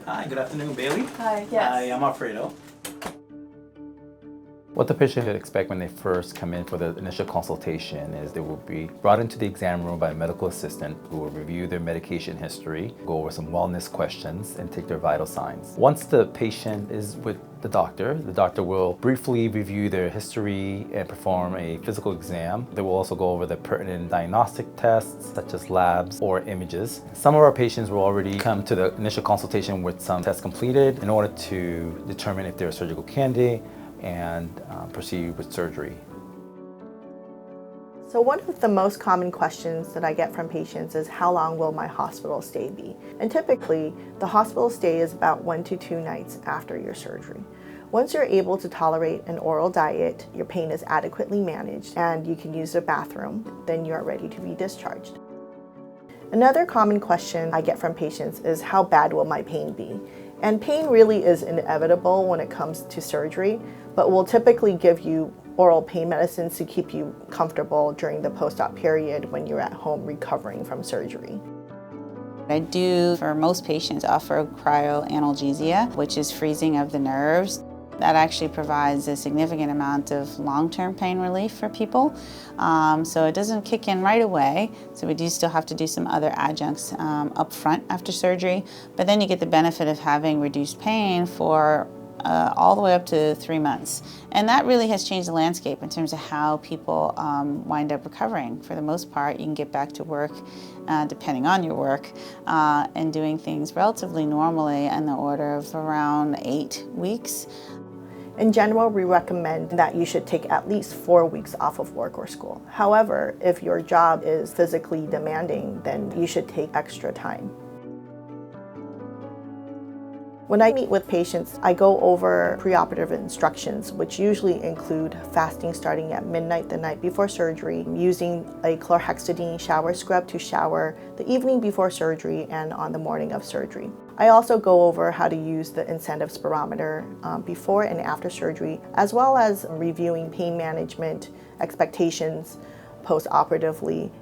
Hi, good afternoon, Bailey. Hi, yes. Hi, I'm Alfredo. What the patient should expect when they first come in for the initial consultation is they will be brought into the exam room by a medical assistant who will review their medication history, go over some wellness questions, and take their vital signs. Once the patient is with the doctor will briefly review their history and perform a physical exam. They will also go over the pertinent diagnostic tests such as labs or images. Some of our patients will already come to the initial consultation with some tests completed in order to determine if they're a surgical candidate and proceed with surgery. So one of the most common questions that I get from patients is how long will my hospital stay be? And typically, the hospital stay is about 1 to 2 nights after your surgery. Once you're able to tolerate an oral diet, your pain is adequately managed, and you can use the bathroom, then you are ready to be discharged. Another common question I get from patients is how bad will my pain be? And pain really is inevitable when it comes to surgery, but we'll typically give you oral pain medicines to keep you comfortable during the post-op period when you're at home recovering from surgery. I do, for most patients, offer cryoanalgesia, which is freezing of the nerves. That actually provides a significant amount of long-term pain relief for people. So it doesn't kick in right away. So we do still have to do some other adjuncts up front after surgery. But then you get the benefit of having reduced pain for all the way up to 3 months. And that really has changed the landscape in terms of how people wind up recovering. For the most part, you can get back to work, depending on your work, and doing things relatively normally in the order of around 8 weeks. In general, we recommend that you should take at least 4 weeks off of work or school. However, if your job is physically demanding, then you should take extra time. When I meet with patients, I go over preoperative instructions, which usually include fasting starting at midnight the night before surgery, using a chlorhexidine shower scrub to shower the evening before surgery and on the morning of surgery. I also go over how to use the incentive spirometer before and after surgery, as well as reviewing pain management expectations post-operatively.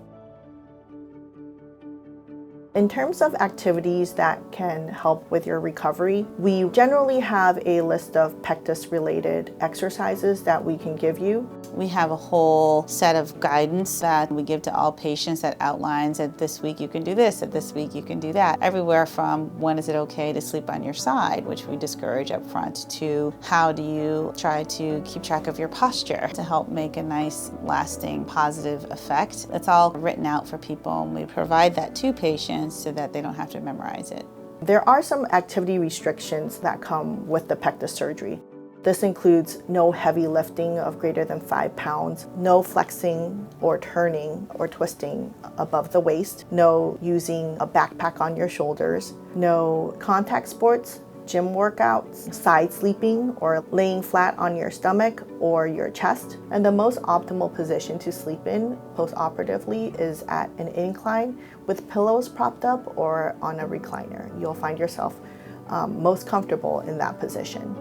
In terms of activities that can help with your recovery, we generally have a list of Pectus-related exercises that we can give you. We have a whole set of guidance that we give to all patients that outlines that this week you can do this, that this week you can do that. Everywhere from when is it okay to sleep on your side, which we discourage up front, to how do you try to keep track of your posture to help make a nice, lasting, positive effect. It's all written out for people, and we provide that to patients so that they don't have to memorize it. There are some activity restrictions that come with the Pectus surgery. This includes no heavy lifting of greater than 5 pounds, no flexing or turning or twisting above the waist, no using a backpack on your shoulders, no contact sports, gym workouts, side sleeping or laying flat on your stomach or your chest. And the most optimal position to sleep in post-operatively is at an incline with pillows propped up or on a recliner. You'll find yourself most comfortable in that position.